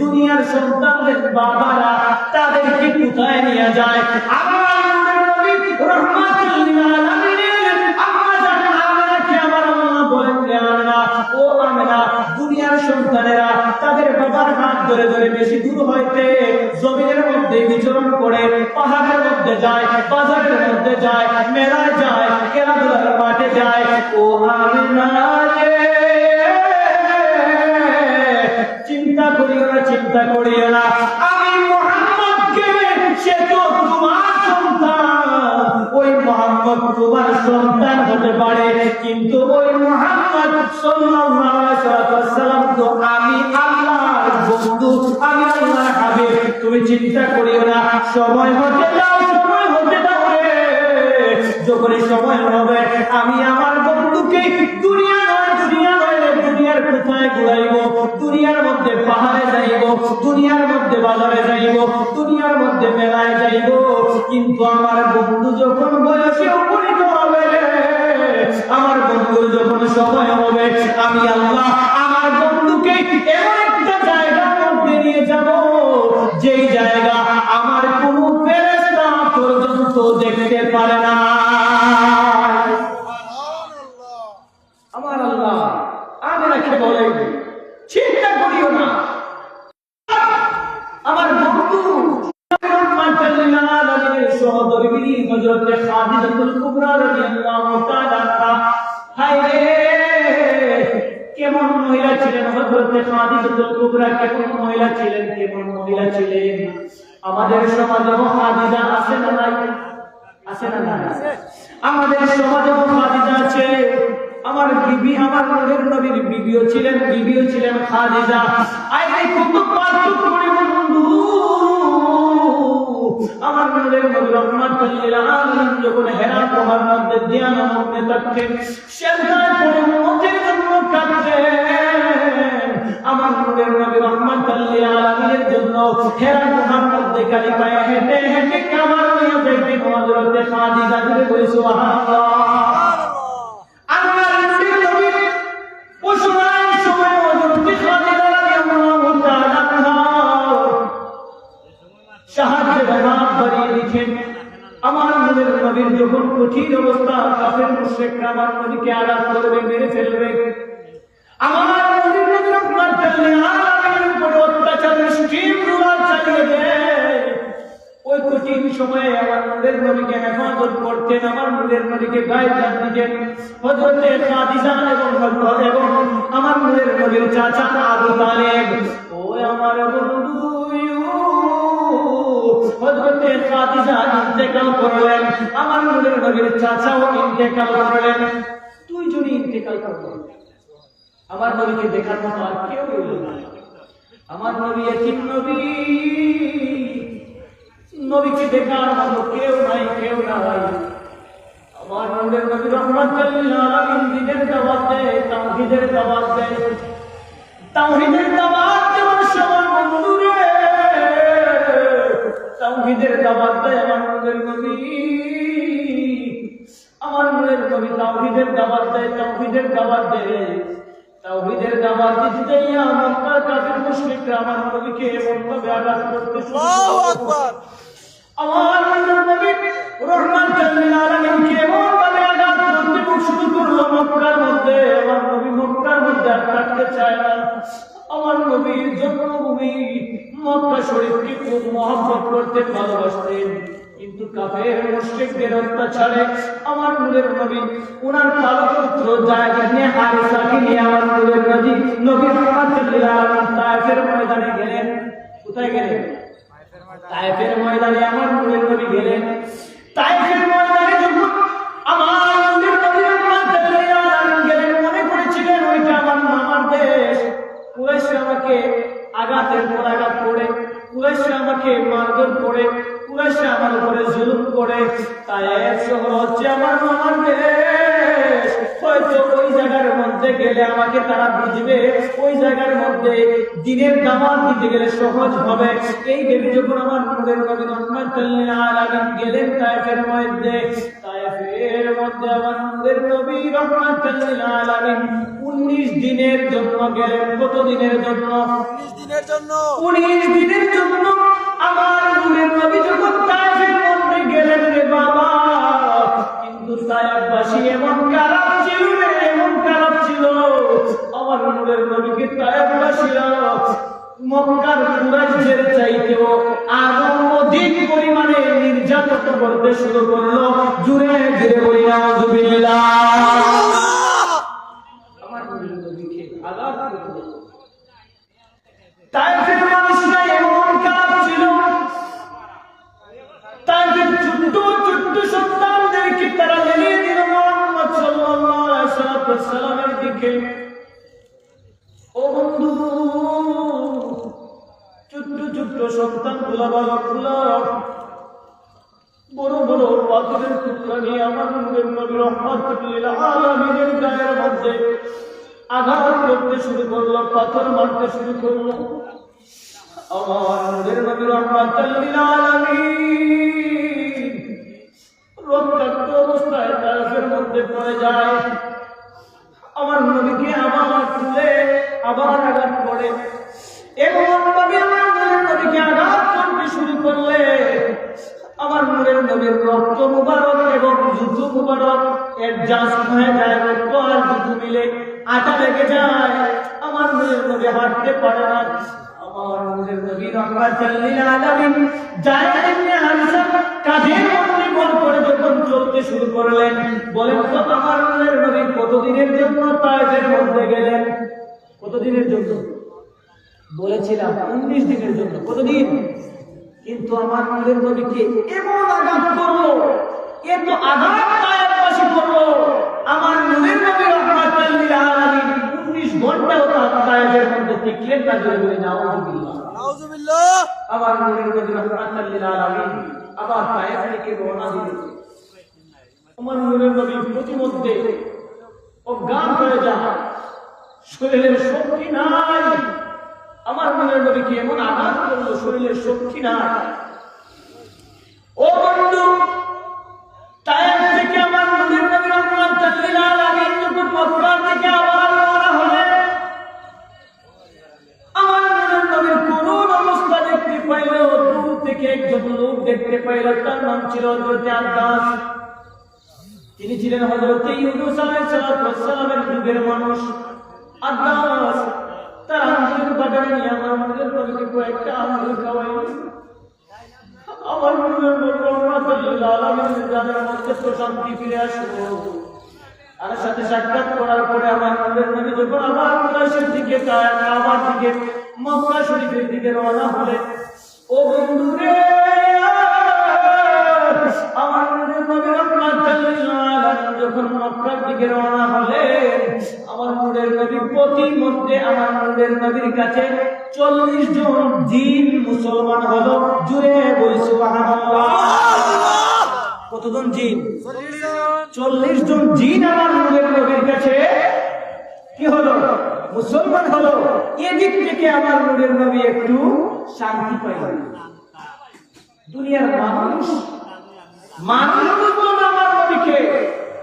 দুনিয়ার সন্তানদের বাবারা তাদেরকে কোথায় নিয়ে যায়। আমার নবী রাহমাতুল লিল আলামিন আম্মা জান আমেনাকে আমার আল্লাহ বলেন, রে আমেনা, ও আমেনা, দুনিয়ার সন্তানেরা তাদের বাবার হাত ধরে ধরে বেশি দূর হইতে জমিনের মধ্যে বিচরণ করে, পাহাড়ের মধ্যে যায়, বাজারের মধ্যে যায়, মেলায় যায়, খেলাধুলার মাঠে যায়। ও আমেনা রে, চিন্তা করিও না, চিন্তা করিও না, আমি মুহাম্মদকে, সে তো তোমার সন্তান, ওই মুহাম্মদ তোমার সন্তান হতে পারে, কিন্তু ওই মুহাম্মদ সাল্লাল্লাহু আলাইহি ওয়াসাল্লাম তো আমি আল্লাহর বন্ধু, আমি আল্লাহর হাবিব। তুমি চিন্তা করিও না, সময় হতে দাও, সময় হতে দাও রে। যখন সময় হবে আমি আমার বন্ধুকে দুনিয়ার দুনিয়ার কোথায় ঘুরাইব, দুনিয়ার মধ্যে পাহাড়ে যাইব, দুনিয়ার মধ্যে বাজারে যাইব, দুনিয়ার মধ্যে মেলায় যাইব, কিন্তু আমার বন্ধু যখন বয়সে উপনীত হবে, আমার বন্ধুর যখন সময় হবে, আমি আল্লাহ আমার বন্ধুকে এমন একটা জায়গার মধ্যে নিয়ে যাব, যেই জায়গা আমার কোনো ফেরেশতা পর্যন্ত দেখতে পারে না। আমার আল্লাহ আমাকে বলে, চিন্তা করিও না, আমার বন্ধু সহধর্মিনী হযরত খাদিজাতুল কুবরা রাদিয়াল্লাহু তাআলা আনহা, হায় রে, কেমন মহিলা ছিলেন হযরত খাদিজাতুল কুবরা, কেমন মহিলা ছিলেন, কেমন মহিলা ছিলেন। আমাদের সমাজে খাদিজা আছে না নাই? আছে না নাই? আমাদের সমাজে খাদিজা আছে। আমার বিবি, আমার নূরের নবীর বিবিও ছিলেন খাদিজা। আই কত পার্থক্য করে বন্ধু। আমার নূরের নবী রাহমাতুল লিল আলামিন যখন হেরা গুহার মধ্যে ধ্যানমগ্নে থাকতেন, সেজদায় পড়ে মুক্তির জন্য কাঁদতেন। আমার নূরের নবী রাহমাতুল লিল আলামিনের জন্য হেরা গুহার মধ্যে খালি পায়ে হেঁটে হেঁটে কাবার নিয়ে যাইতেন হযরত খাদিজা। জুড়ে বলি সুবহানাল্লাহ। আমার নবীর নবীর যখন কঠিন অবস্থা, কাফের মুশরিকরা আমার নবীকে আঘাত করবে, মেরে ফেলবে, আমার নবীর নবী রাহমাতুল লিল আলামিনের উপর অত্যাচারের স্টিম রোলার চালিয়ে দেয়। ওই কঠিন সময়ে আমার নবীর নবীকে হেফাজত করতেন, আমার নবীর নবীকে গাইড দিতেন হযরত খাদিজা এবং আমার নবীর নবীর চাচা আবু তালেব। ওই আমার বন্ধু হযরত খাদিজা ইন্তেকাল করলেন, আমার নূরের নবীর চাচাও ইন্তেকাল করলেন, দুইজনই ইন্তেকাল করলেন। আমার নবীকে দেখার মতো আর কেউ হইল না। আমার নবী এতিম নবী, নবীকে দেখার মতো কেউ নাই। আমার নূরের নবী রাহমাতুল লিল আলামিন দ্বীনের দাওয়াত দেয়, তাওহীদের দাওয়াত দেয়। তাওহীদের দাওয়াত দেওয়ার সময় বন্ধুরে, তাওহীদের দাওয়াত দেয় আমার নূরের নবী। আমার নূরের নবী তাওহীদের দাওয়াত দেয়, তাওহীদের দাওয়াত দিতে গিয়ে মক্কার কাফির মুশরিকরা আমার নবীকে এমনভাবে আঘাত করতে শুরু করলো। আল্লাহু আকবার। আমার নূরের নবী রাহমাতুল লিল আলামিনকে এমনভাবে আঘাত করতে শুরু করলো মক্কার মধ্যে। আমার নবী মক্কার মধ্যে আর থাকতে চায় না। আমার নবীর জন্মভূমি মক্কা শরীফকে খুব মহব্বত করতে ভালোবাসতেন, কিন্তু কাফের মুশরিকদের অত্যাচারে আমার নূরের নবী ওনার পালক পুত্র যায়েদ ইবনে হারিসাকে নিয়ে আমার নূরের নবী রাহমাতুল লিল আলামিন তায়েফের ময়দানে গেলেন। কোথায় গেলেন? তায়েফের ময়দানে আমার নূরের নবী গেলেন। তায়েফের ময়দানে যখন আমার নূরের নবী রাহমাতুল লিল আলামিন গেলেন, মনে করেছিলেন ওইটা আমার মামার দেশ। কুরাইশরা আমাকে আঘাতের পর আঘাত করে, কুরাইশরা আমাকে মারধর করে, কুরাইশরা আমার উপরে জুলুম করে। তায়েফ শহর হচ্ছে আমার মামার দেশ। হয়তো ওই জায়গার মধ্যে গেলে আমাকে তারা বুঝবে, ওই জায়গার মধ্যে দ্বীনের দাওয়াত দিতে গেলে সহজ হবে। এই ভেবে যখন আমার নূরের নবী রাহমাতুল লিল আলামিন গেলেন তায়েফের মধ্যে, আমার নূরের নবী রাহমাতুল লিল আলামিন 19 দিনের জন্য গেলেন। কত দিনের জন্য? 19 দিনের জন্য। 19 দিনের জন্য আমার নূরের নবী যখন তায়েফের মধ্যে গেলেন রে বাবা, কিন্তু তায়েফবাসী এমন খারাপ ছিল রে, এমন খারাপ ছিল, আমার নূরের নবীকে তায়েফবাসীরা মক্কার কুরাইশদের চাইতেও আরো অধিক পরিমাণে নির্যাতন করতে শুরু করলো। জুড়ে জুড়ে বলি নাউযুবিল্লাহ। আমার নূরের নবীকে আঘাত করলো। তায়েফের মানুষরা এমন খারাপ ছিল, তাদের ছোট্ট ছোট্ট সন্তানদেরকে তারা লেলিয়ে দিল মুহাম্মদ সাল্লাল্লাহু আলাইহি ওয়াসাল্লামের দিকে। ও বন্ধু, ছোট্ট ছোট্ট সন্তানগুলা, বালকগুলা বড় বড় পাথরের টুকরা নিয়ে আমার নূরের নবী রাহমাতুল লিল আলামিনের গায়ের মধ্যে আঘাত করতে শুরু করলো, পাথর মারতে শুরু করলো। আমার নূরের নবী রাহমাতুল লিল আলামিন রক্তাক্ত অবস্থায় তায়েফের মধ্যে পড়ে যায়। আমার নবীকে আবার তুলে আবার আঘাত করে, এমন ভাবে আমার নূরের নবীকে আঘাত করতে শুরু করলে আমার নূরের নবীর রক্ত মুবারক এবং জুতো মুবারক অ্যাডজাস্ট হয়ে যায়, রক্ত আর জুতো মিলে আটা লেগে যায়। আমার নূরের নবী হাঁটতে পারে না। আমার নূরের নবী রাহমাতুল লিল আলামিন যায়েদ ইবনে হারিসা কাঁধের মধ্যে বল করে যখন চলতে শুরু করলেন, বলেন তো আমার নূরের নবী কতদিনের জন্য তায়েফের মধ্যে গেলেন? কতদিনের জন্য? বলেছিলাম 19 দিনের জন্য। কতদিন? কিন্তু আমার নূরের নবীকে এমন আঘাত করলো, এত আঘাত তায়েফবাসী করলো, আমার নূরের নবী রাহমাতুল লিল আলামিন 19 ঘন্টাও তায়েফের মধ্যে টিকলেন না। জোরে বলে নাউযুবিল্লাহ, নাউযুবিল্লাহ। আমার নূরের নবী রাহমাতুল লিল আলামিন আবার তায়েফ থেকে রওনা দিলেন। আমার নূরের নবী প্রতিমধ্যে অজ্ঞান হয়ে যায়, শরীরের শক্তি নাই। আমার নূরের নবীকে এমন আঘাত করলো, শরীরের শক্তি নাই। ও বন্ধু, তায়েফ থেকে আমার নূরের নবী রাহমাতুল লিল আলামিন যখন মক্কা থেকে আবার রওনা হলেন, আমার নূরের নবীর করুণ অবস্থা দেখতে পাইল। দূর থেকে একজন লোক দেখতে পাইল, তার নাম ছিল হযরত আব্বাস। তিনি ছিলেন হযরত ইউনূস আলাইহিস সালামের যুগের মানুষ। আব্বাস তার আঙ্গুলের বাগানে নিয়ে আমার নূরের নবীকে কয়েকটা আঙ্গুল খাওয়াইল। আমার নূরের নবী রাহমাতুল লিল আলামিনের জানের মধ্যে প্রশান্তি ফিরে আসলো। আর সাথে সাক্ষাৎ করার পরে আমার নূরের নবী যখন আবার কুরাইশের দিকে কাবার দিকে মক্কা শরীফের দিকে রওনা হলেন, ও বন্ধু রে, আমার নূরের নবী রাহমাতুল লিল আলামিন যখন মক্কার দিকে রওনা হলেন, আমার নূরের নবী প্রতিমধ্যে আমার নূরের নবীর কাছে 40 জন জিন মুসলমান হলো। জুড়ে বলি সুবহানাল্লাহ। কতজন জিন? 40 জন জিন আমার নূরের নবীর কাছে কি হলো? মুসলমান হলো। এদিক থেকে আমার নূরের নবী একটু শান্তি পাইলেন। দুনিয়ার মানুষ বলল আমার নবীকে,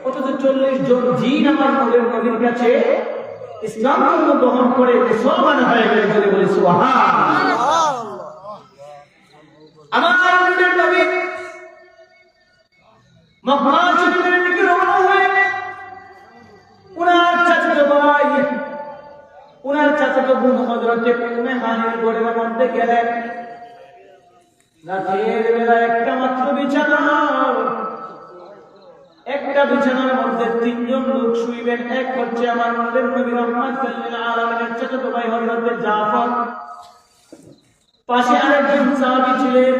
অথচ 40 জন জিন আমার নূরের নবীর কাছে ইসলাম ধর্ম গ্রহণ করে মুসলমান হয়ে গেল। বলে বলি সুবহানাল্লাহ। আমার নূরের নবী মক্কা শরীফের দিকে রওনা হয়ে উনার চাচাতো ভাই, উনার চাচাতো বোন হযরত উম্মে হানির ঘরের মধ্যে গেলেন। রাতের বেলা একটা মাত্র বিছানা, একটা বিছানার মধ্যে 3 জন লোক শুইবেন। এক হচ্ছে আমার নূরের নবী রাহমাতুল লিল আলামিনের চাচাতো ভাই হযরত জাফর, পাশে আরেকজন সাহাবী ছিলেন,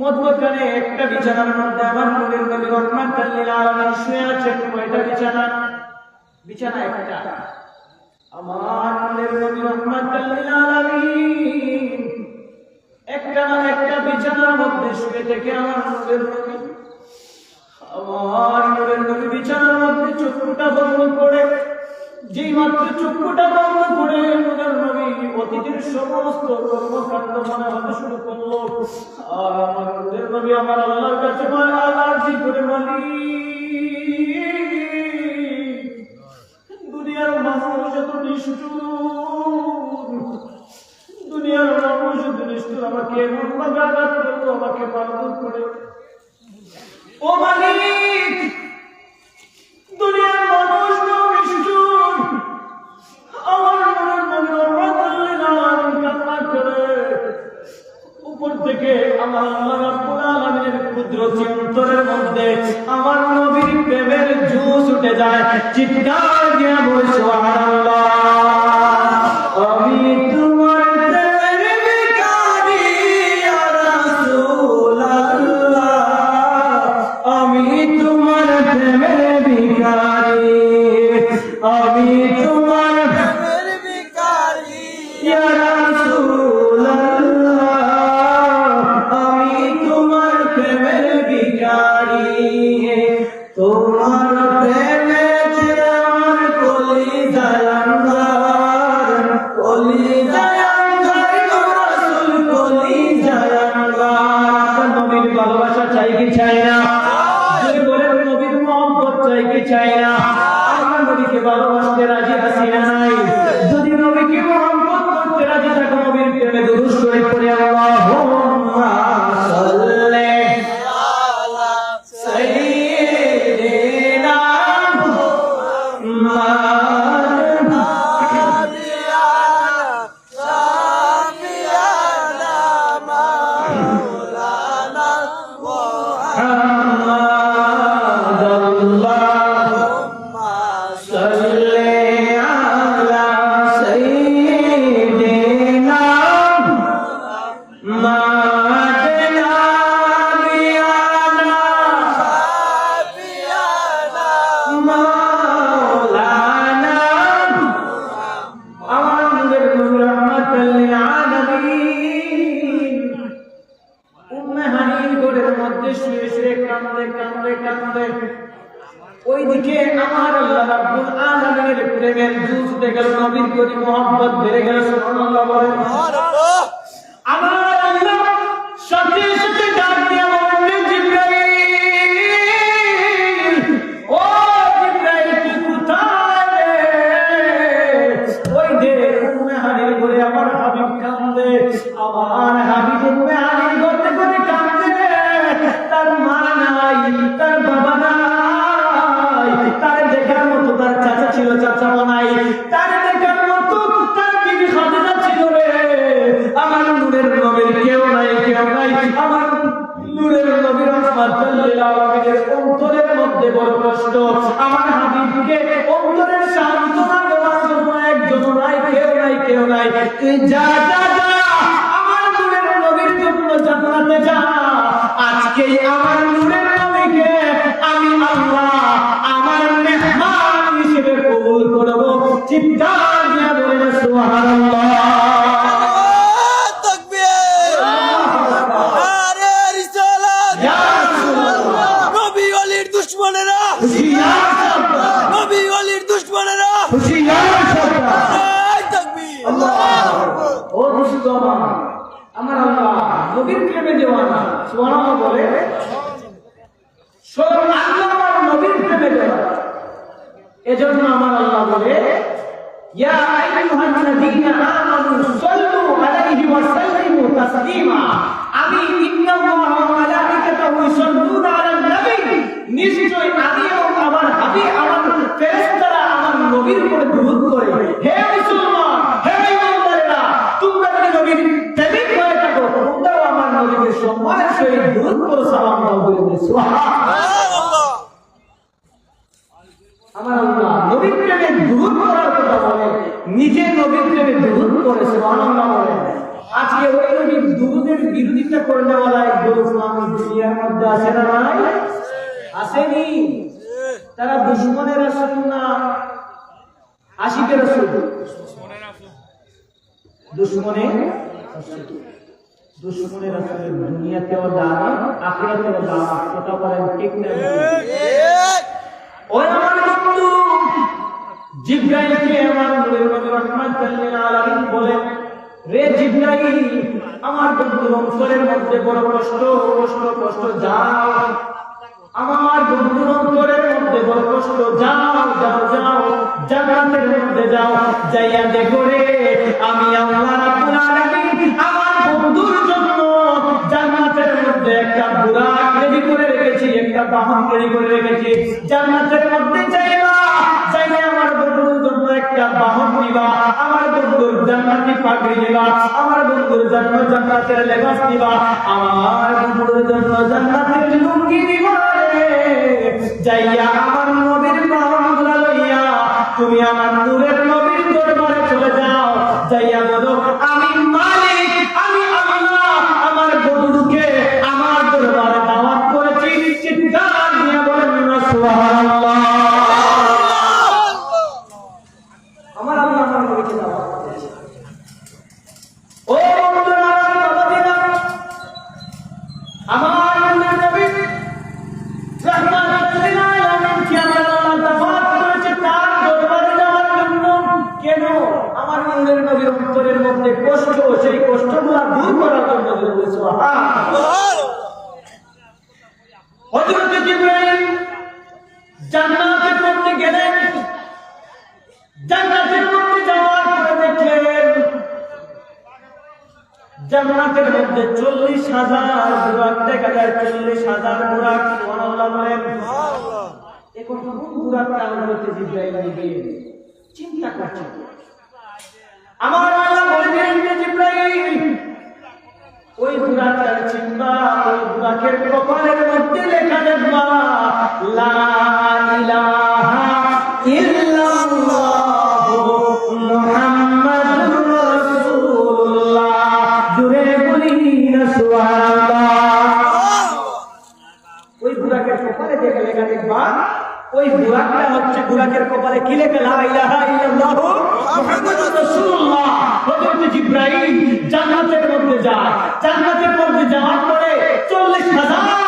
মধ্যখানে একটা বিছানার মধ্যে আমার নূরের নবী রাহমাতুল লিল আলামিন শুয়ে আছেন। কয়টা বিছানা? বিছানা একটা। আমার নূরের নবী রাহমাতুল লিল আলামিন একটা বিছানার মধ্যে শুয়ে থেকে আমার নূরের নবী বিছানার মধ্যে চক্ষুটা বন্ধ করে, যেই মাত্র চক্ষুটা বন্ধ করে নূরের নবী অতীতের সমস্ত কর্মকাণ্ড মনে হতে শুরু করলো। আর আমার নূরের নবী আমার আল্লাহর কাছে আরজি করে, মালিক, দুনিয়ার মানুষ এত নিষ্ঠুর, দুনিয়ার মানুষ এত নিষ্ঠুর, আমাকে এমন ভাবে ক্ষুদ্র অন্তরের মধ্যে আমার নবীর প্রেমের জোশ উঠে যায়, চিৎকার দিয়ে বলে সুবহানাল্লাহ। আমি তোমার প্রেমের ভিখারি ইয়া রাসূলুল্লাহ, আমি তোমার প্রেমের ভিখারি, আমি তোমার প্রেমের ভিখারি ইয়া রাসূলুল্লাহ, আমি তোমার প্রেমের ভিখারি। তোমার প্রেমে আমার কলিজায় আঁধার, কলিজায় আঁধার গো রাসূল, কলিজায় আঁধার। নবীর ভালোবাসা চাই কি চাই না? যদি বলেন নবীর মহব্বত চাই কি চাই না? আমরা নবীকে ভালোবাসতে রাজি আছি না নাই? যদি নবীকে মহব্বত করতে রাজি থাকো, নবীর প্রেমে দুরূদ শরীফ পড়ে আল্লাহুম্মা সাল্লি আলা সাইয়্যিদিনা মুহাম্মাদ ওইদিকে আমার আল্লাহ রাব্বুল আলামিনের প্রেমের জোশ উঠে গেল, নবীর প্রতি মহব্বত বেড়ে গেল। সুবহানাল্লাহ বলেন। আমার আল্লাহ সাথে সাথে ডাক দিয়ে বললেন, জিবরাইল, ও জিবরাইল তুই কোথায় রে? ওই যে উম্মে হানির ঘরে আমার হাবিব কাঁদে, আমার হাবিব উম্মে হানির ঘরে ঘরে কাঁদে, তার মা নাই, তার বাবা নাই, তার দেখার মতো তার চাচা ছিল, চাচাও নাই, তার দেখার মতো তার বিবি খাদিজা ছিল রে। আমার নূরের নবীর কেউ নাই, কেউ নাই। আমার নূরের নবীর রাহমাতুল লিল আলামিনের অন্তরের মধ্যে বড় কষ্ট। আমার হাবিবকে অন্তরের সান্ত্বনা দেওয়ার জন্য একজন নাই, কেউ নাই, কেউ নাই। তুই যা যা যা, আমার নূরের নবীর জন্য জান্নাতে যা। আজকেই আমার নূরের নবীকে আমি আল্লাহ আমার মেহমান হিসেবে কবুল করব। চিৎকার দিয়ে বলেন সুবহানাল্লাহ। তাকবীর, নারে রিসালাত, ইয়া রাসূলুল্লাহ। নবী ওলির দুশমনেরা হুঁশিয়ার, নবী ওলির দুশমনেরা হুঁশিয়ার। তাকবীর, আল্লাহু আকবার। ও মুসলমান, আমার আল্লাহ নবীর প্রেমে দেওয়ানা। সুবহানাল্লাহ বলে। স্বয়ং আল্লাহ আমার নবীর প্রেমে দেওয়ানা। এজন্য আমার আল্লাহ বলে, ইয়া আইয়ুহাল্লাযীনা আমানু সাল্লু আলাইহি ওয়া সাল্লিমু তাসলিমা। আমি ইন্নাল্লাহা ওয়া মালাইকাতাহু ইউসাল্লুনা আলান নবী, নিশ্চয় আমি এবং আমার হাবিব, আমার ফেরেশতারা আমার নবীর উপরে দুরূদ করে। হে মুসলমান, হে ইমানদারেরা, তোমরা যদি নবীর প্রেমিক হয়ে থাকো, তোমরাও আমার নবীকে সম্মানের সহিত দুরূদ করো, সালাম দাও বলে সুবহানাল্লাহ। আমার আল্লাহ নবীর প্রেমে দুরূদ করার কথা বলে, নিজে নবীর প্রেমে দুরূদ করে। সুবহানাল্লাহ বলে। আজকে ওই নবীর দুরূদের বিরোধিতা করতে ওয়ালা একদল মানুষ দুনিয়ার মধ্যে আছে না নাই? আসেনি? তারা দুশমনের রাসূল না আশিকের রাসূল? দুশমনের রাসূল। দুশমনের রাসূলের দুনিয়াতেও দাম, আখিরাতেও দাম। কথা বলেন ঠিক না? ওই আমার বন্ধু জিবরাইলকে আমার নূরের নবী রাহমাতুল লিল আলামিন বলেন, রে জিবরাইল, আমার বন্ধুর অন্তরের মধ্যে বড় কষ্ট, কষ্ট, কষ্ট। যাও আমার বন্ধুর অন্তরের মধ্যে বড় কষ্ট, যাও যাও যাও, জান্নাতের মধ্যে যাও, যাইয়া দেখো রে আমি আল্লাহ রাব্বুল আলামিন আমার বন্ধুর জন্য জান্নাতের মধ্যে একটা বুরাক রেডি করে রেখেছি, একটা বাহন রেডি করে রেখেছি। জান্নাতের মধ্যে যাইবা, যাইয়া আমার বন্ধুর জন্য একটা বাহন নিবা, আমার বন্ধুর জান্নাতি পাগড়ি নিবা, আমার বন্ধুর জন্য জান্নাতের লেবাস নিবা, আমার বন্ধুর জন্য জান্নাতের সুবহানাল্লাহ। হযরত জিবরাইল জান্নাতের মধ্যে গেলেন, জান্নাতের মধ্যে যাওয়ার পরে দেখলেন জান্নাতের মধ্যে 40,000 বুরাক দেখা যায়, 40,000 বুরাক। সুবহানাল্লাহ বলেন। এখন কোন বুরাকটা হযরত জিবরাইল নিবে চিন্তা করছেন। আমার আল্লাহ বলে দিলেন যে জিবরাইল ওই বুরাকটার চিন্তা, ওই বুরাকের কপালের মধ্যে লেখা দেখবা লা ইলাহা ইল্লাল্লাহু মুহাম্মাদুর রাসূলুল্লাহ। জুড়ে বলি না সুবহানাল্লাহ। ওই বুরাকের কপালে দেখে লেখা দেখবা, ওই বুরাকটা হচ্ছে বুরাকের কপালে কি লেখা লা ইলাহা ইল্লাল্লাহু মুহাম্মাদুর রাসূলুল্লাহ। হযরত জিবরাইল জান্নাতের মধ্যে যায়, জান্নাতের মধ্যে যাওয়ার পরে 40,000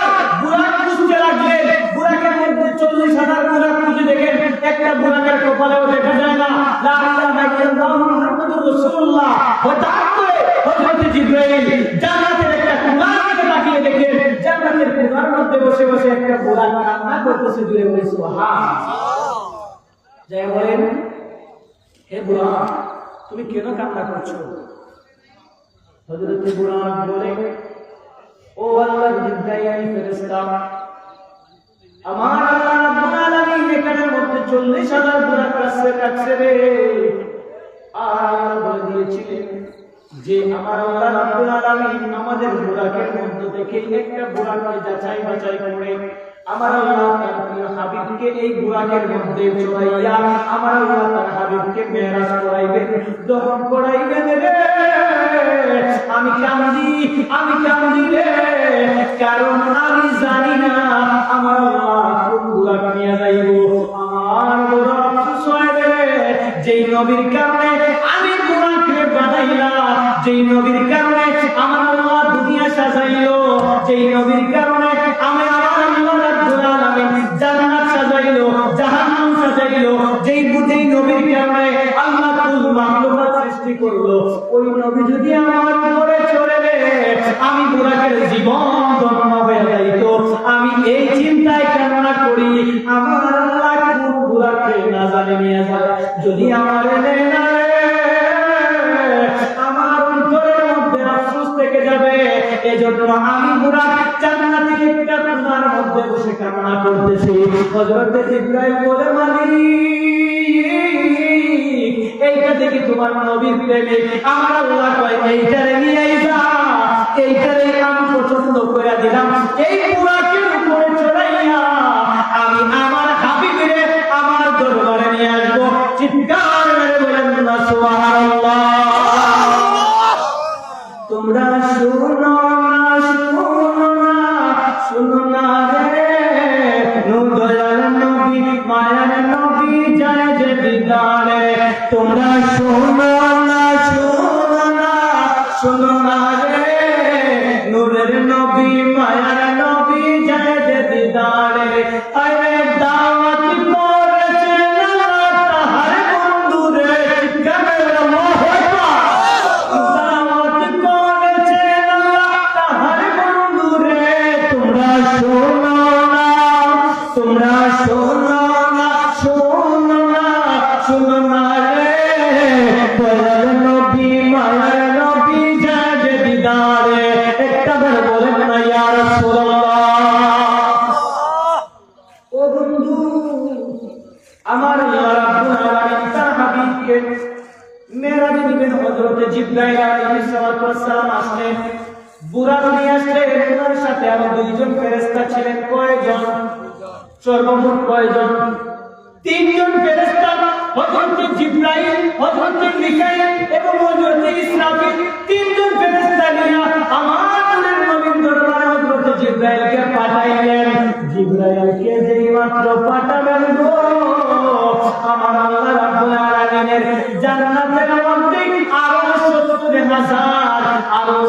বুরাক খুঁজতে লাগলেন। বুরাকের মধ্যে 40,000 বুরাক খুঁজে দেখেন একটা বুরাকের কপালেও দেখা যায় না লা ইলাহা ইল্লাল্লাহু মুহাম্মাদুর রাসূলুল্লাহ। হঠাৎ করে হযরত জিবরাইল জান্নাতের একটা কোণার দিকে তাকিয়ে দেখেন জান্নাতের কোণার মধ্যে বসে বসে একটা বুরাক কান্না করতেছে। জুড়ে বলি সুবহানাল্লাহ। যাই বলেন, হে বুরাক তুমি কেন কান্না করছো? হযরত বুরাক বলে, ও আল্লাহর জিবরাইল ফেরেশতা, আমার আল্লাহ রাব্বুল আলামিন এখানের মধ্যে 40,000 বুরাক রাখছে রে। আর আল্লাহ বলে দিয়েছিলেন যে আমার আল্লাহ রাব্বুল আলামিন আমাদের বুরাকের মধ্য থেকে একটা বুরাককে যাচাই বাছাই করে আমার আল্লাহ তার প্রিয় হাবিবকে এই বুরাকের মধ্যে চড়াইয়া আমার আল্লাহ তার হাবিবকে মেরাজ করাইবেন, দহন করাইবেন রে। আমি কান্দি রে, কারণ আমি জানি না আমার আল্লাহ কোন বুরাক নিয়ে যাইব। আমার বড় আফসোস হয় রে, যেই নবীর কারণে আমি বুরাককে বানাইলাম, যেই নবীর কারণে আমার আল্লাহ দুনিয়া সাজাইলো, যেই নবীর কারণে আমি আমার আল্লাহ রাব্বুল আলামিন জান্নাত সাজাইলো, জাহান্নাম সাজাইলো, যেই নবীর কারণে আল্লাহ কুল মাখলুকাত সৃষ্টি করলো, ওই নবী যদি আমার উপরে চলে আমি বুরাকের জীবন ধন্য হয়ে যাইতো। আমি এই চিন্তায় কামনা করি আমার আল্লাহ কোন বুরাককে না জানে নিয়ে যায়, যদি আমার নেয় না আমার অন্তরের মধ্যে আফসোস থেকে যাবে। এজন্য আমি বুরাক জান্নাতের একটা কোণার মধ্যে বসে কামনা করতেছি। হযরত জিবরাইল বলে, মালিক এইটা দেখি তোমার নবীর প্রেমিক, আমার আল্লাহ কয় এইটারে নিয়ে যা, এইটারে আমি পছন্দ করে দিলাম, এই বুরাকের উপরে চড়াইয়া আমি আমার হাবিবরে আমার দরবারে নিয়ে আসবো। চিৎকার করে বলেন না সুবহানাল্লাহ। তোমরা শুনো না রে, দয়াল নবী মায়ার নবী যায় যে দিদারে। তোমরা শুনো না রে, নূরের নবী মায়ার নবী যায় যে দিদারে। আরে দাওয়াত করেছেন তাহার বন্ধুরে, আল্লাহু আকবার। দাওয়াত করেছেন তাহার বন্ধুরে। তোমরা শোনো না রে, দয়াল নবী মায়ার নবী যায় যে দিদারে। একটা বার বলেন না ইয়া রাসূলুল্লাহ। ও বন্ধু, আমার আল্লাহ রাব্বুল আলামিন তার হাবিবকে মেরাজে দিবেন। হযরত জিবরাইল আলাইহিস সালাতু ওয়াস সালাম আসলেন, বুরাক নিয়ে আসলেন, ওনার সাথে আরো দুইজন ফেরেশতা ছিলেন। কয়জন? সর্বমোট কয়জন? তিনজন ফেরেশতা, হযরত জিবরাইল, হযরত মিকাইল এবং হযরত ইসরাফিল। তিনজন ফেরেশতা নিয়ে আমার নবীর দরবারে হযরত জিবরাইলকে পাঠাইলেন। জিবরাইলকে যেই মাত্র পাঠাবেন গো, আমার আল্লাহ রাব্বুল আলামিনের জান্নাতের মধ্যে আরো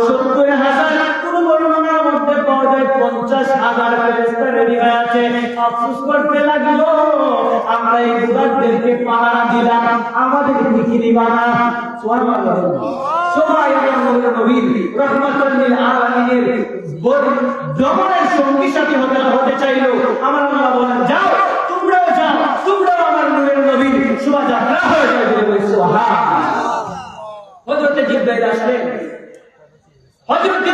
70,000 কোন বর্ণনার মধ্যে পাওয়া যায় 50,000 ফেরেশতা রেডি হয়ে আছে। আফসোস করতে লাগলো, আমরা এই বুরাকদেরকে পাহারা দিলাম, আমাদের কি দিবা না? সুবহানাল্লাহ। সবাই আমার নবীর রহমাতুল লিল আলামিনের দমনের সঙ্গী সাথী হতে চাইলো। আমার আল্লাহ বলেন যাও, তোমরাও যাও, তোমরাও আমার নবীর শোভাযাত্রা হয়ে যাবে। সুবহানাল্লাহ। হযরত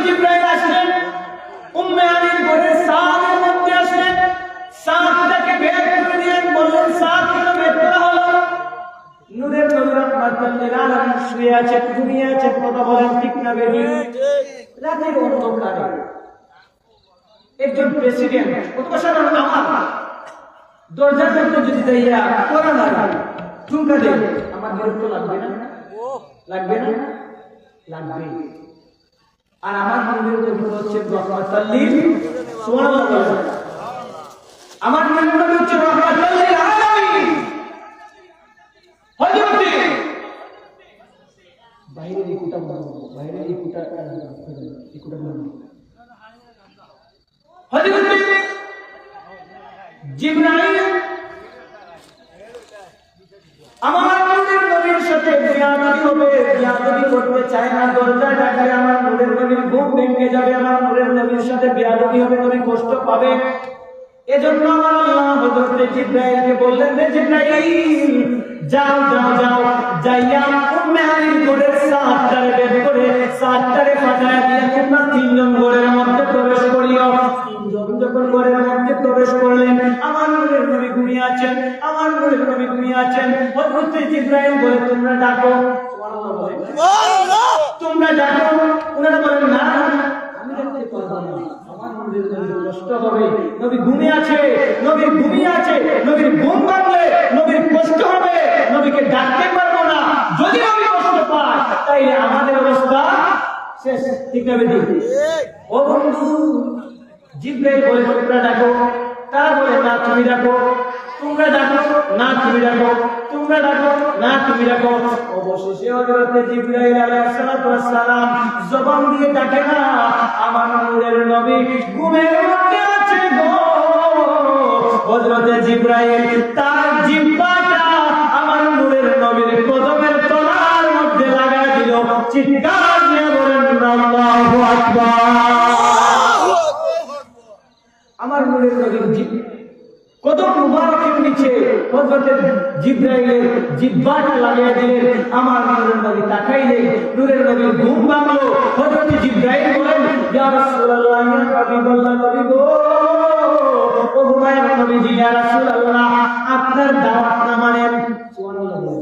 জিবরাইল আসলেন, উম্মে আমির ঘরের সাদের মধ্যে আসলেন, সাদটাকে বের করে দিলেন, বললেন সাদ কেন বের করা হলো? নূরের নবী রাহমাতুল লিল আলামিন শুয়ে আছেন, ঘুমিয়ে আছেন, কথা বলেন ঠিক না বেশি? রাতের অন্ধকারে একজন প্রেসিডেন্ট অথবা সাধারণ আমার দরজার মধ্যে যদি যাইয়া করা লাগে ঠুমকা দেয়, আমার বিরক্ত লাগবে না? লাগবে না? লাগবে। আর আমার নবীর নবী হচ্ছে রহমাতুল লিল সুবহানাল্লাহ, আমার নবীর নবী হচ্ছে রহমাতুল লিল আলামিন। হযরত বাইরের ইকুটা বলবো, বাইরের ইকুটা বলবো। হযরত জিবরাইল আমার নবীর সাথে বিয়াদবি হবে, বিয়াদবি করতে চায় না, দরজা ডাকলে আমার নূরের নবীর ঘুম ভেঙে যাবে, আমার নূরের নবীর সাথে বিয়াদবি হবে, নবী কষ্ট পাবে। এজন্য আমার আল্লাহ হযরত জিবরাইলকে বললেন, রে জিবরাইল যাও যাও যাও, যাইয়া উম্মে আমির ঘরের সাদটারে বের করে সাদটারে ফাটায় দিয়ে তোমরা তিনজন ঘরের মধ্যে প্রবেশ করিও। তিনজন যখন ঘরের মধ্যে প্রবেশ করলেন, আমার নূরের নবী ঘুমিয়ে আছেন, আমার নূরের নবী ঘুমিয়ে আছেন। হযরত জিবরাইল বলে তোমরা ডাকো, সুবহানাল্লাহ বলে তোমরা ডাকো। ওনারা বলেন না আমি ডাকতে পারবো না, আমার নূরের নবী কষ্ট হবে, নবী ঘুমিয়ে আছে, নবীর ঘুমিয়ে আছে, নবীর ঘুম ভাঙলে নবীর কষ্ট হবে, নবীকে ডাকতে পারবো না। যদি নবী কষ্ট পায় তাইলে আমাদের অবস্থা শেষ, ঠিক না বেটি? ও বন্ধু, জিবরাইল বলে তোমরা ডাকো, তারা বলে না তুমি ডাকো, তোমরা ডাকো না তুমি ডাকো, তোমরা ডাকো না তুমি ডাকো। অবশেষে হযরত জিবরাইল আলাইহিস সালাম জবান দিয়ে ডাকে না, আমার নূরের নবী ঘুমের মধ্যে আছে গো। হযরত জিবরাইল তার জিহ্বাটা আমার নূরের নবীর কদমের তলার মধ্যে লাগায় দিল, চিৎকার দিয়ে বলেন আল্লাহু আকবার। আমার নূরের নবীর কদম মুবারকের নিচে হযরত জিবরাইলের জিহ্বাটা লাগিয়ে দিলেন, আমার নূরের নবী তাকাইলেন, নূরের নবীর ঘুম ভাঙলো। হযরত জিবরাইল বলেন, ইয়া রাসূলুল্লাহ, ইয়া হাবিবাল্লাহ, নবী গো, ও ঘুমায়ের নবীজি, ইয়া রাসূলুল্লাহ আপনার দাওয়াত না মানেন। সুবহানাল্লাহ।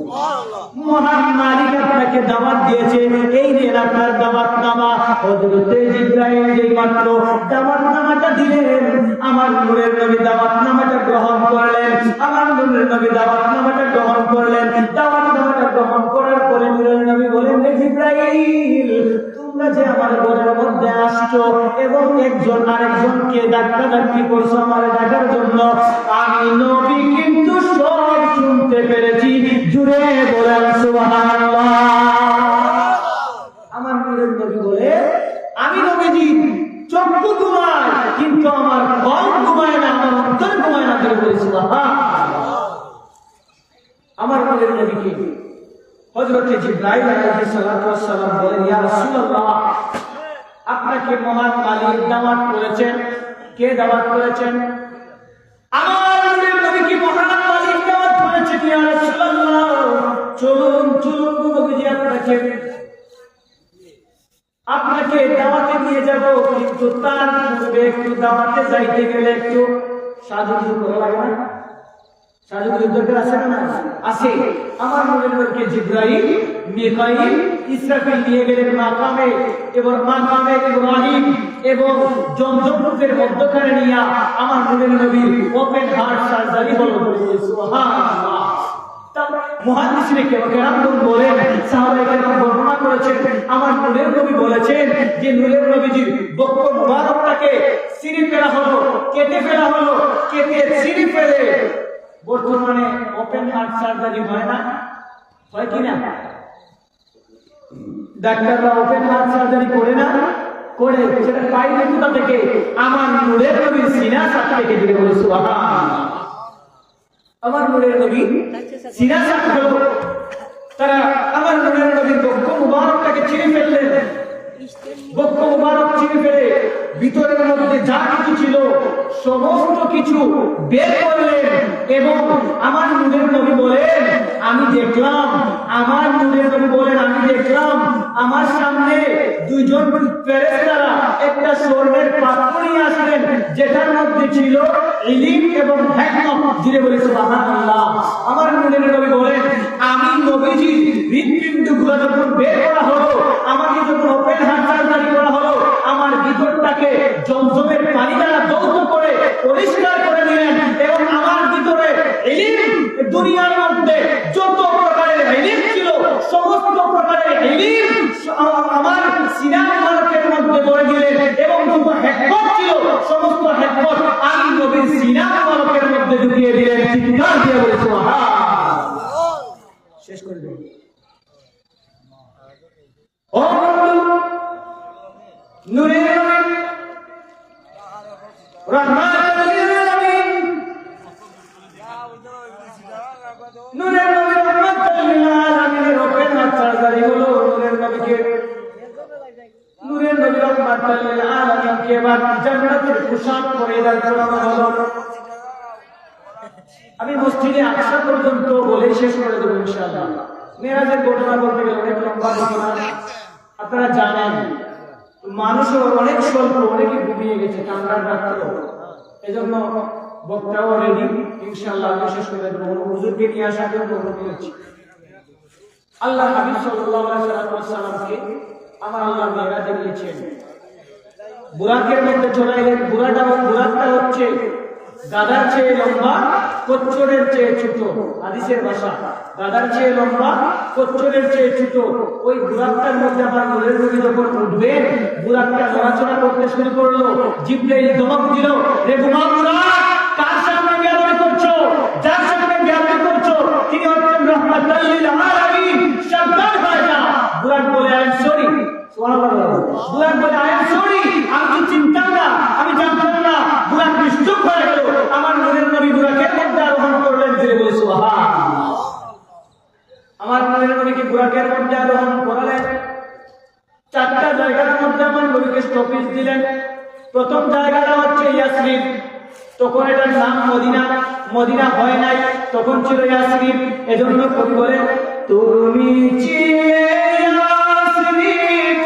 মহান মালিক আপনাকে দাওয়াত দিয়েছে, এই নেন আপনার দাওয়াতনামা। হযরত জিবরাইল যেই মাত্র দাওয়াতনামাটা দিলেন, আমার নূরের নবী দাওয়াতনামাটা গ্রহণ করলেন, আমার নূরের নবী দাওয়াতনামাটা গ্রহণ করলেন। দাওয়াতনামাটা গ্রহণ করার পরে নূরের নবী বলেন, হে জিবরাইল তোমরা যে আমার ঘরের মধ্যে আসছো এবং একজন আরেকজনকে ডাকাডাকি করছো আমার ডাকার জন্য, আমি নবী কিন্তু সব শুনতে পেরেছি। জুড়ে বলেন সুবহানাল্লাহ। আমার নূরের নবী বলে, আমি নবীজি চক্ষু ঘুমায় কিন্তু আমার কল্প ঘুমায় না, আমার অন্তর ঘুমায় না। জুড়ে বলে সুবহানাল্লাহ। আমার নূরের নবীকে হযরত জিবরাইল আলাইহিস সালাম বলেন, ইয়া রাসূলুল্লাহ আপনাকে মহান মালিক দাওয়াত করেছেন। কে দাওয়াত করেছেন? আমার নূরের নবীকে মহান মালিক দাওয়াত করেছেন। ইয়া রাসূলুল্লাহ চলুন চলুন নবীজি আপনাকে দাওয়াতে নিয়ে যাব, কিন্তু তার পূর্বে একটু দাওয়াতে যাইতে গেলে একটু সাজুগুজু করা লাগে না? সাজুগুজুর দরকার আছে না? আছে। আমার নূরের নবীকে জিবরাইল, মিকাইল, ইসরাফিল নিয়ে গেলেন মাকামে, এবং মাকামে ইব্রাহিম এবং জমজমের মধ্যখানে নিয়ে আমার নূরের নবীর ওপেন হার্ট সার্জারি হলো। সুবহানাল্লাহ। মুহাদ্দিসিনে কেরাম বলেন, সাহাবায়ে কেরাম বর্ণনা করেছেন, আমার নূরের নবী বলেছেন যে নূরের নবীজির বক্ষ মুবারকটাকে ছিঁড়ে ফেলা হলো, কেটে ফেলা হলো, কেটে ছিঁড়ে ফেলে বর্তমানে ওপেন হার্ট সার্জারি হয় না? হয় কি না? ডাক্তাররা ওপেন হার্ট সার্জারি করে না? করে। সেটা পাইলে কোথা থেকে? আমার নূরের নবীর সিনা সাত থেকে দিলে। বলে সুবহানাল্লাহ। আমার নূরের নবী সিনা সাত হলো, তারা আমার নূরের নবীর বক্ষ মুবারকটাকে ছিঁড়ে ফেললেন। বক্ষ মুবারক ছিঁড়ে ফেলে ভিতরের মধ্যে যা কিছু ছিল সমস্ত কিছু বের করলেন এবং আমার নূরের নবী বলেন আমি দেখলাম, আমার নূরের নবী বলেন আমি দেখলাম আমার সামনে দুইজন ফেরেশতারা একটা স্বর্ণের পাত্র নিয়ে আসলেন যেটার মধ্যে ছিল ইলম এবং হিকমত। ধীরে বলে সুবহানাল্লাহ। আমার নূরের নবী বলেন আমি নবীজির হৃৎপিণ্ডগুলো যখন বের করা হলো, আমাকে যখন ওপেন হার্ট সার্জারি করা হলো, আমার ভিতরটাকে জমজমের পানি দ্বারা ধৌত করে পরিষ্কার করে দিলেন এবং আমার ভিতরে ইলম, দুনিয়ার মধ্যে যত প্রকারের ইলম ছিল সমস্ত প্রকারের ইলম আমার সিনা মুবারকের মধ্যে ভরে দিলেন এবং যত হিকমত ছিল সমস্ত হিকমত আমি নবীর সিনা মুবারকের মধ্যে ঢুকিয়ে দিলেন। চিৎকার দিয়ে বলে সুবহানাল্লাহ। শেষ করে দেব। ও নূরের নবী রহমাতুল লিল আলামিন, নূরের নবী রহমাতুল লিল আলামিনের ওপেন হার্ট সার্জারি হলো। নূরের নবীকে নূরের নবী রহমাতুল লিল আলামিনকে এবার জান্নাতের পোশাক পরিধান করানো হলো। আমি মসজিদে আকসা পর্যন্ত বলে শেষ করে দেব ইনশাআল্লাহ। মেরাজের ঘটনা বলতে গেলে অনেক লম্বা ঘটনা, আপনারা জানেন। মানুষও অনেক স্বল্প, অনেকে ঘুমিয়ে গেছে ঠান্ডার রাত্রে, এজন্য বক্তাও রেডি ইনশাআল্লাহ। আমি শেষ করে দেব। হুজুরকে নিয়ে আসার জন্য অনুরোধ করছি। আল্লাহ হাবিব সাল্লাল্লাহু আলাইহি ওয়াসাল্লামকে আমার আল্লাহ মেরাজে নিয়েছেন, বুরাকের মধ্যে চড়াইলেন। বুরাকটা হচ্ছে গাদার চেয়ে লম্বা, কচ্ছরের চেয়ে ছোট। হাদিসের ভাষা গাদার চেয়ে লম্বা, কচ্ছরের চেয়ে ছোট। ওই বুরাকটার মধ্যে আমার নূরের নবী যখন উঠবেন, বুরাকটা নড়াচড়া করতে শুরু করলো। জিবরাইল ধমক দিল, রে বুরাক, কার সামনে বেয়াদবি করছো? যার সামনে বেয়াদবি করছো তিনি হচ্ছেন রহমাতুল লিল আলামিন, সাবধান হয়ে যা। বুরাক বলে আই এম সরি। সুবহানাল্লাহ। বুরাক বলে আই এম সরি, আমি চিন্তা না, আমি জানতাম না। বুরাক নিশ্চুপ হয়ে গেল। আমার নূরের নবী বুরাকের মধ্যে আরোহণ করলেন। ধীরে বলে সুবহানাল্লাহ। আমার নূরের নবীকে বুরাকের মধ্যে আরোহণ করালেন। চারটা জায়গার মধ্যে আমার নবীকে স্টপেজ দিলেন। প্রথম জায়গাটা হচ্ছে ইয়াসরিব, তখন এটার নাম মদিনা, মদিনা হয় নাই, তখন ছিল ইয়াসরিব। এজন্য কবি বলেন তুমি ছিলে ইয়াসরিব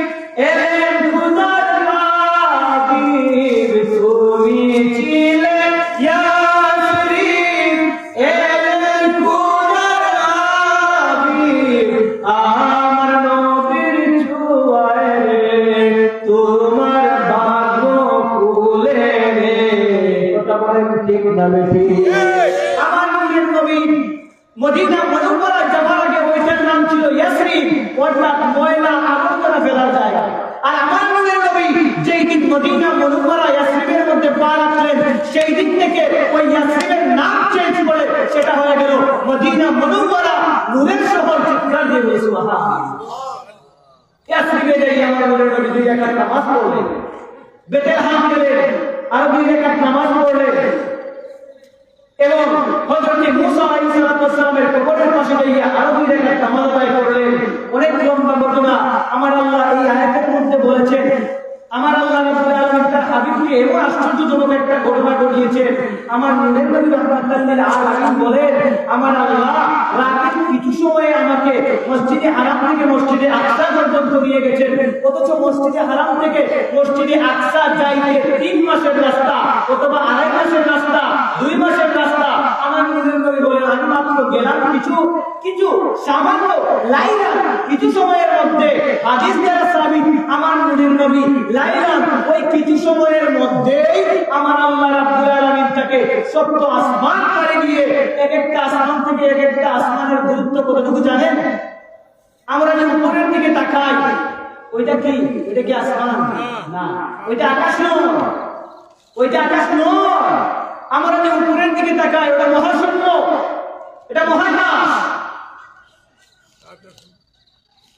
এলেন খুদার হাবিব, তুমি ছিলে ইয়াসরিব এলেন খুদার হাবিব, আমার নবীর ছোঁয়ায় রে তোমার ভাগ্য খুলে রে। কথা বলেন ঠিক না বেঠিক? আমার নবীর নবী মদিনা মুনাওয়ারা যাওয়ার আগে ওইটার নাম ছিল ইয়াসরিব, অর্থাৎ ময়লা আবর্জনা ফেলার জায়গা। আর আমার নবীর নবী যেই দিন মদিনা মুনাওয়ারা ইয়াসরিবের মধ্যে পা রাখলেন, সেই দিন থেকে ওই ইয়াসরিবের নাম চেঞ্জ করে সেটা হয়ে গেল মদিনা মুনাওয়ারা, নূরের শহর। চিৎকার দিয়ে বলে সুবহানাল্লাহ। ইয়াসরিবে যাই আমার নবীর নবী 2 রাকাত নামাজ পড়লেন, বেতেলহাম গেলেন, আর 2 রাকাত নামাজ পড়লেন এবং হযরত মুসা আলাইহিস সালামের কবরের পাশে গিয়ে আরো 2 রাকাত নামাজ আদায় করলেন। অনেক লম্বা ঘটনা। আমার আল্লাহ এই আয়াতের মধ্যে বলেছেন, আমার আল্লাহ রাব্বুল আলামিন তার হাবিবকে এমন আশ্চর্যজনক একটা ঘটনা ঘটিয়েছেন। আমার নূরের নবী রহমাতুল লিল আলামিন বলেন, আমার আল্লাহ রাতের কিছু সময়ে আমাকে মসজিদে হারাম থেকে মসজিদে আকসা পর্যন্ত নিয়ে গেছেন, অথচ মসজিদে হারাম থেকে মসজিদে আকসা যাইতে 3 মাসের রাস্তা অথবা 2.5 মাসের রাস্তা, 2 মাসের রাস্তা। আমার নূরের নবী বলেন আমি মাত্র গেলাম কিছু সামান্য লাইলা, কিছু সময়ের মধ্যে। হাদিস দ্বারা সাবিত আমার নূরের নবী লাইলা ওই কিছু সময়ের মধ্যেই আমার আল্লাহ রাব্বুল আলামিন তাকে 7 আসমান পাড়ি দিয়ে, এক একটা আসমান থেকে এক একটা আসমানের দূরত্ব কতটুকু জানেন? আমরা যে উপরের দিকে তাকাই ওইটা কি? ওইটা কি আসমান? না, ওইটা আকাশ নয়, ওইটা আকাশ নয়। আমরা যে উপরের দিকে তাকাই ওটা মহাশূন্য, এটা মহাকাশ।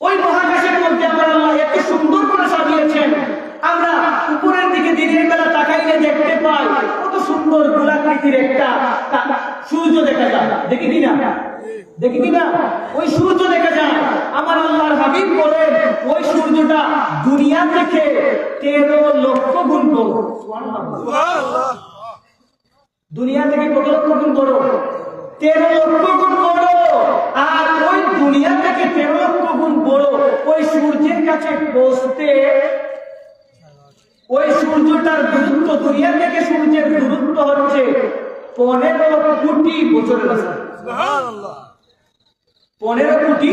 ওই মহাকাশের মধ্যে আমার আল্লাহ এত সুন্দর করে সাজিয়েছেন, আমরা উপরের দিকে দিনের বেলা তাকাইলে দেখতে পাই কত সুন্দর গোলাকৃতির একটা সূর্য দেখা যায়, দেখি কিনা? দেখি কিনা? ওই সূর্য দেখা যায়। আমার আল্লাহর হাবিব বলেন ওই সূর্যটা দুনিয়া থেকে 13 লক্ষ গুণ বড়। সুবহানাল্লাহ। দুনিয়া থেকে কত লক্ষ গুণ বড়? 13 লক্ষ গুণ বড়। আর ওই দুনিয়া থেকে 13 লক্ষ গুণ বড় ওই সূর্যের কাছে পৌঁছতে ওই সূর্যটার দূরত্ব, দুনিয়া থেকে সূর্যের দূরত্ব হচ্ছে 15 কোটি বছরের রাস্তা। সুবহানাল্লাহ। 15 কোটি।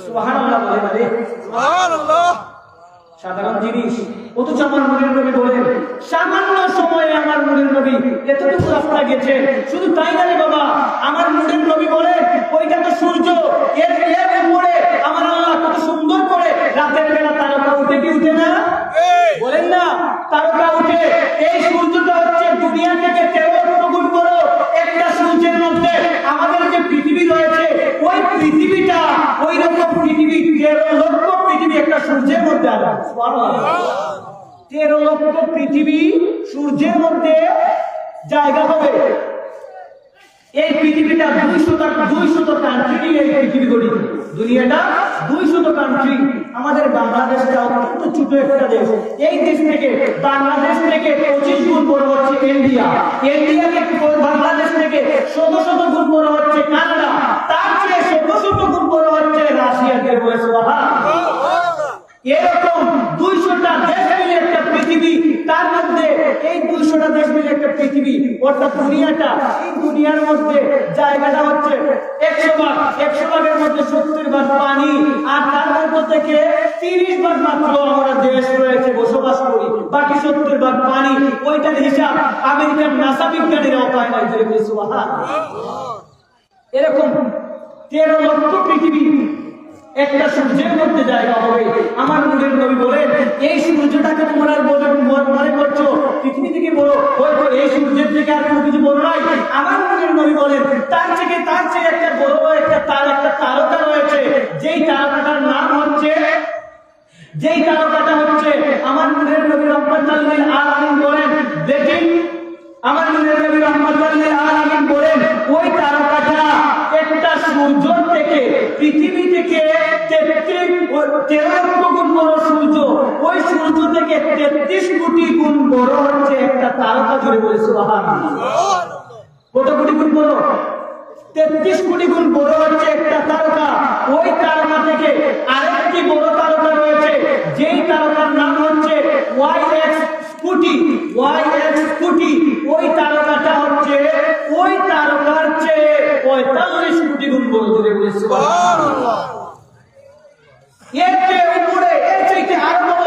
সুবহানাল্লাহ বলে মানে সুবহানাল্লাহ। সাধারণ জিনিস, অথচ আমার নূরের নবী বলেন সামান্য সময়ে আমার নূরের নবী এতটুকু রাস্তা গেছে। শুধু তাই না রে বাবা, আমার নূরের নবী বলেন ওইটা তো সূর্য, এর উপরে আমার আল্লাহ কত সুন্দর করে রাতের বেলা তারকা উঠে কি উঠে না? বলেন না, তারকা উঠে। এই সূর্যটা হচ্ছে দুনিয়া থেকে 13 লক্ষ গুণ বড়। একটা সূর্যের মধ্যে আমাদের যে পৃথিবী রয়েছে ওই পৃথিবীটা ওই রকম পৃথিবী 13 লক্ষ পৃথিবী একটা সূর্যের মধ্যে আছে। সুবহানাল্লাহ। 13 লক্ষ পৃথিবী সূর্যের মধ্যে জায়গা হবে। এই পৃথিবীটা 200 কান্ট্রি নিয়ে এই পৃথিবী গঠিত। দুনিয়াটা 200 কান্ট্রি। আমাদের বাংলাদেশটা অত্যন্ত ছোট একটা দেশ। এই দেশ থেকে বাংলাদেশ থেকে 25 গুণ বড় হচ্ছে ইন্ডিয়া। ইন্ডিয়া থেকে বাংলাদেশ থেকে 100 গুণ বড় হচ্ছে কানাডা। তার চেয়ে 100 গুণ বড় হচ্ছে রাশিয়া। কে বলে সুবহানাল্লাহ। এরকম 200টা দেশ মিলে একটা পৃথিবী। তার মধ্যে এই 200টা দেশ মিলে একটা পৃথিবী, অর্থাৎ দুনিয়াটা। এই দুনিয়ার মধ্যে জায়গাটা হচ্ছে 100 ভাগ। 100 ভাগের মধ্যে 70 ভাগ পানি, আর তার মধ্যে থেকে 30 ভাগ মাত্র আমরা দেশ রয়েছে বসবাস করি, বাকি 70 ভাগ পানি। ওইটার হিসাব আমেরিকার নাসা বিজ্ঞানীরাও পায় না। সুবহানাল্লাহ। এরকম 13 লক্ষ পৃথিবী একটা সূর্যের মধ্যে জায়গা হবে। আমার নূরের নবী বলেন এই সূর্যটাকে তোমরা মনে করছো পৃথিবী থেকে বড়, হয়তো এই সূর্যের থেকে আর কোনো কিছু বড় নয়। আমার নূরের নবী বলেন তার থেকে একটা বড় একটা তারকা রয়েছে। যেই তারকাটার নাম হচ্ছে আমার নূরের নবী রাহমাতুল লিল আলামিন বলেন, দেখেন আমার নূরের নবী রাহমাতুল লিল আলামিন বলেন ওই তারকাটা একটা সূর্য থেকে পৃথিবী থেকে 13 লক্ষ গুণ বড় সূর্য। ওই সূর্য থেকে 33 কোটি গুণ বড় হচ্ছে একটা তারকা। জুড়ে বলে সুবহানাল্লাহ। কত কোটি গুণ বড়? 33 কোটি গুণ বড় হচ্ছে একটা তারকা। ওই তারকা থেকে আরেকটি বড় তারকা রয়েছে, যেই তারকার নাম হচ্ছে YX কোটি। ওই তারকাটা হচ্ছে ওই তারকার চেয়ে 45 কোটি গুণ বড়। জুড়ে বলে সুবহানাল্লাহ। এর চেয়ে উপরে, এর চাইতে আরো বড়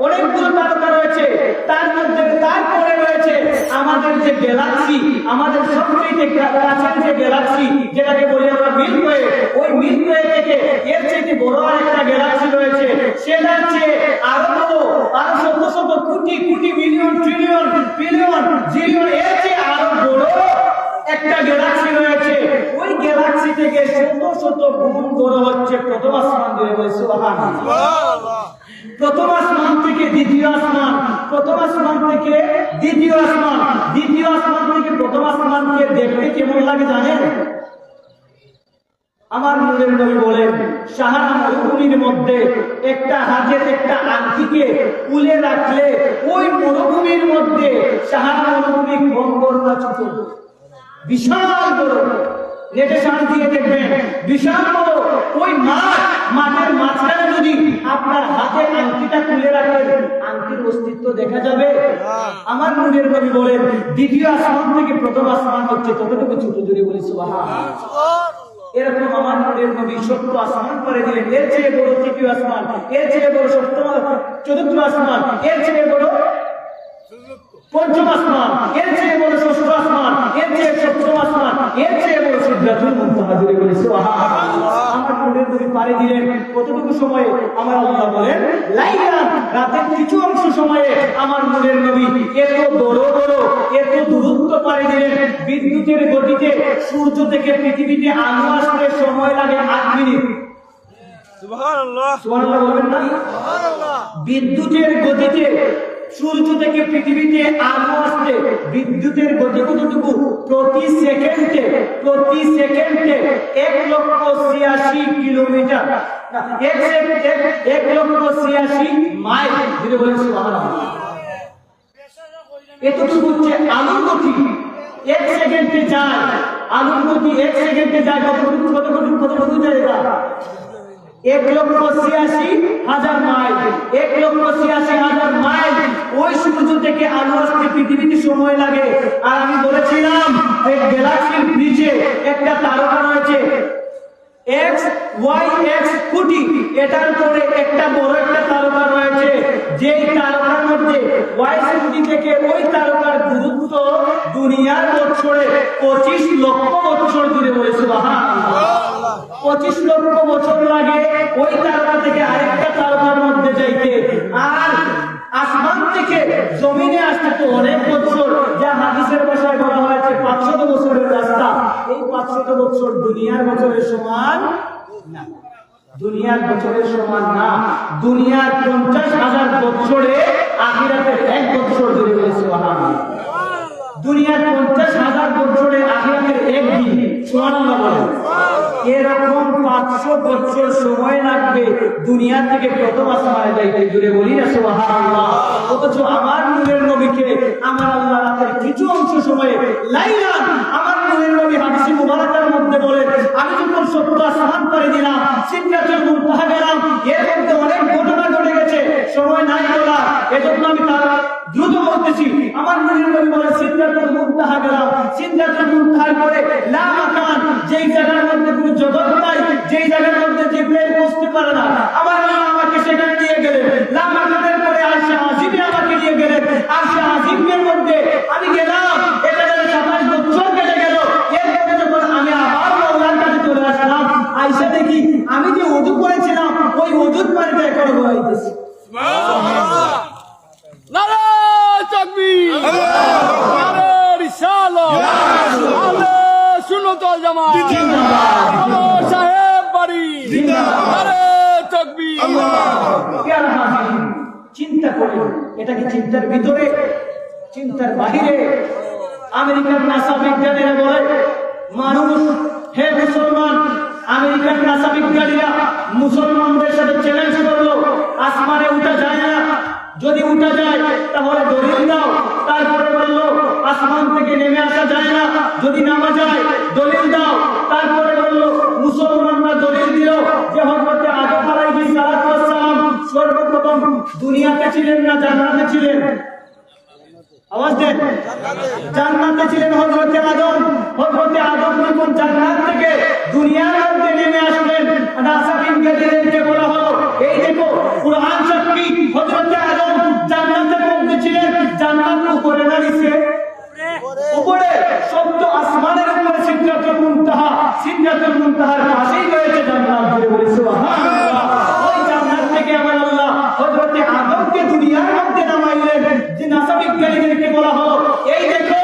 অনেকগুলো তারকা রয়েছে। তার মধ্যে তারপরে রয়েছে আমাদের যে গ্যালাক্সি, আমাদের সবচেয়ে কাছের যে গ্যালাক্সি যেটাকে বলি আমরা মিল্কি ওয়ে। ওই মিল্কি ওয়ে থেকে এর চাইতে বড় আরেকটা গ্যালাক্সি রয়েছে, সেটার চেয়ে আরো বড়, আরো 100 crore crore million trillion billion zillion এর চেয়ে আরো বড় একটা গ্যালাক্সি রয়েছে। ওই গ্যালাক্সি থেকে 100 গুণ বড় হচ্ছে প্রথম আসমান। দিয়ে বলে সুবহানাল্লাহ। প্রথম আসমান থেকে দ্বিতীয় আসমান, প্রথম আসমান থেকে দ্বিতীয় আসমান, দ্বিতীয় আসমান থেকে প্রথম আসমানকে দেখতে কেমন লাগে জানেন? আমার নূরের নবী বলেন সাহারা মরুভূমির মধ্যে একটা হাতের একটা আংটিকে তুলে রাখলে ওই মরুভূমির মধ্যে সাহারা মরুভূমি কম বড় না ছোট? বিশাল বড়। নেটে সার্চ দিয়ে দেখবেন বিশাল বড়। ওই মাঠের মাঝখানে যদি আপনার হাতে আংটিটা তুলে রাখেন, আংটির অস্তিত্ব দেখা যাবে? আমার নূরের নবী বলেন দ্বিতীয় আসমান থেকে প্রথম আসমান হচ্ছে ততটুকু ছোট। জুড়ে বলি সুবহানাল্লাহ। এরকম আমার নূরের নবী 70 আসমান করে দিলেন। এর চেয়ে বড় তৃতীয় আসমান, এর চেয়ে বড় চতুর্থ আসমান, এর চেয়ে বড় পঞ্চম আসমান, এর চেয়ে বড় ষষ্ঠ আসমান, এর চেয়ে সপ্তম আসমান, এর চেয়ে বড় সিদরাতুল মুনতাহা। জুড়ে বলি সুবহানাল্লাহ। আমার নূরের নবী পাড়ি দিলেন কতটুকু সময়ে? আমার আল্লাহ বলেন লাইলা, রাতের কিছু অংশ সময়ে আমার নূরের নবী এত বড় এত দূরত্ব পাড়ি দিলেন। বিদ্যুতের গতিতে সূর্য থেকে পৃথিবীতে আলো আসতে সময় লাগে 8 মিনিট। সুবহানাল্লাহ। সুবহানাল্লাহ বলবেন না? সুবহানাল্লাহ। বিদ্যুতের গতিতে সূর্য থেকে পৃথিবীতে আলো আসতে বিদ্যুতের গতি কতটুকু? প্রতি সেকেন্ডে 1,86,000 কিলোমিটার, 1,86,000 মাইল। যদি বলেন সুবহানাল্লাহ, এতটুকু হচ্ছে আলোর গতি। 1 সেকেন্ডে যায় আলোর গতি, 1 সেকেন্ডে যায় কতটুকু জায়গা? 1,86,000 মাইল, 1,86,000 মাইল। ওই সূর্য থেকে আলো আসতে পৃথিবীতে সময় লাগে। আর আমি বলেছিলাম এই গ্যালাক্সির নিচে একটা তারকা রয়েছে XYX কোটি, এটার পরে একটা বড় একটা তারকা রয়েছে, যেই তারকার মধ্যে Y কোটি থেকে ওই তারকার দূরত্ব দুনিয়ার বছরে 25 লক্ষ বছর দূরে। বলে সুবহানাল্লাহ, 25 লক্ষ বছর লাগে ওই তারকা থেকে আরেকটা তারকার মধ্যে যাইতে। আর আসমান থেকে জমিনে আসতে তো অনেক বছর, যা হাদিসের ভাষায় বলা হয়েছে 500 বছরের রাস্তা। এই 500 বছর দুনিয়ার বছরের সমান না, দুনিয়ার বছরের সমান না। দুনিয়ার 50,000 বছরে আখিরাতের 1 বছর ধরে বলেছে সুবহানাল্লাহ। দুনিয়ার 50,000 বছরে আখিরাতের 1 দিন। সুবহানাল্লাহ বলেন। এরকম 500 বছর সময় লাগবে দুনিয়া থেকে প্রথম আসমানে যাইতে। জুড়ে বলি না সুবহানাল্লাহ। অথচ আমার নূরের নবীকে আমার আল্লাহ রাতের কিছু অংশ সময়ে লাইলা, আমার নূরের নবী হাদিসে মুবারাকার মধ্যে বলেন, আমি যখন 70 আসমান পাড়ি দিলাম, সিদরাতুল মুনতাহা গেলাম, এর মধ্যে অনেক ঘটনা ঘটে গেছে, সময় নাই বলা, এজন্য আমি তার দ্রুত বলতেছি। আমার নূরের নবী বলেন সিদরাতুল মুনতাহা গেলাম, সিদরাতুল মুনতাহার পরে লা মাকান, যেই জায়গার মধ্যে কোনো জগৎ নাই, যেই জায়গার মধ্যে জিবরাইল পৌঁছতে পারে না, আমার আল্লাহ আমাকে সেখানে নিয়ে গেলেন। লা মাকানের পরে আরশে আজিমে আমাকে নিয়ে গেলেন। আরশে আজিমের মধ্যে আমি গেলাম, এটা 27 বছর কেটে গেল। এরপরে যখন আমি আবার আল্লাহর কাছে চলে আসলাম, আয়েশা দেখি আমি যে ওযু করেছিলাম ওই ওযুর পানিটা এখনো বইতেছে। সুবহানাল্লাহ, নারে তাকবীর, নারে রিসালাত, নারে সুন্নাতুল জামাত, জিন্দাবাদ, সাহেব বাড়ি, জিন্দাবাদ, নারে তাকবীর। প্রিয় হাজির, চিন্তা করুন, এটা কি চিন্তার ভিতরে, চিন্তার বাহিরে? আমেরিকার নাসা বিজ্ঞানীরা বলে, মানুষ, হে মুসলমান, আমেরিকার নাসা বিজ্ঞানীরা মুসলমানদের সাথে চ্যালেঞ্জ করলো, আসমানে উঠা যায় না, যদি উঠা যায় তাহলে দলিল দাও। তারপরে বললো আসমান থেকে নেমে আসা যায় না, যদি নামা যায় দলিল দাও। তারপরে বললো মুসলমানরা দলিল দিল যে হযরত আদম আলাইহিস সালাম সর্বপ্রথম দুনিয়াতে ছিলেন না জান্নাতে ছিলেন? আওয়াজ দেন, জান্নাতে ছিলেন হযরত আদম। হযরত আদম যখন জান্নাত থেকে দুনিয়ার মধ্যে নেমে আসলেন, নাসা বিজ্ঞানীদেরকে বলা হলো, এই দেখো কুরআন সাক্ষী, হযরত আদম জান্নাতের মধ্যে ছিলেন। জান্নাত উপরে না নিচে? উপরে। সত্য আসমানের উপরে সিদরাতুল মুনতাহা, সিদরাতুল মুনতাহার পাশেই রয়েছে জান্নাত। বলে সুবহানাল্লাহ। ওই জান্নাত থেকে আমার আল্লাহ হযরত আদমকে দুনিয়ার মধ্যে নামাইলেন। যে নাসা বিজ্ঞানীদেরকে বলা হলো, এই দেখো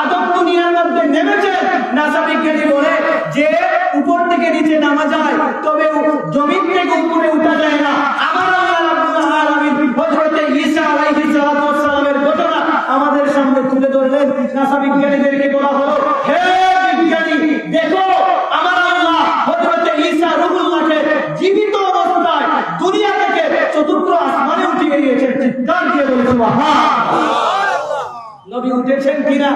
আদম দুনিয়ার মধ্যে নেমেছে। নাসা বিজ্ঞানী বলে যে উপর থেকে নিচে নামা যায়, তবে জমিন থেকে উপরে উঠা যায় না। আমার আল্লাহ রাব্বুল আলামিন হযরত ঈসা আলাইহিস সালামের ঘটনা আমাদের সামনে তুলে ধরলেন। নাসা বিজ্ঞানীদেরকে বলা হলো, হে বিজ্ঞানী, দেখো আমার আল্লাহ হযরত ঈসা রূহুল্লাহকে জীবিত অবস্থায় দুনিয়া থেকে চতুর্থ আসমানে উঠিয়ে নিয়েছেন। চিৎকার দিয়ে বলে সুবহানাল্লাহ। নবী উঠেছেন কিনা?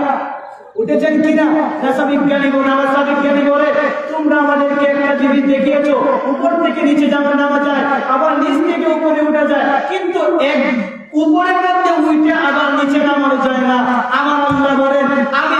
উঠেছেন কিনা? নাসা বিজ্ঞানী বলে, তোমরা আমাদেরকে একটা জিনিস দেখিয়েছো, উপর থেকে নিচে নামা যায়, আবার নিচ থেকে উপরে উঠা যায়, কিন্তু এক উপরের মধ্যে উঠে আবার নিচে নামানো যায় না। আমার আল্লাহ বলেন, আমি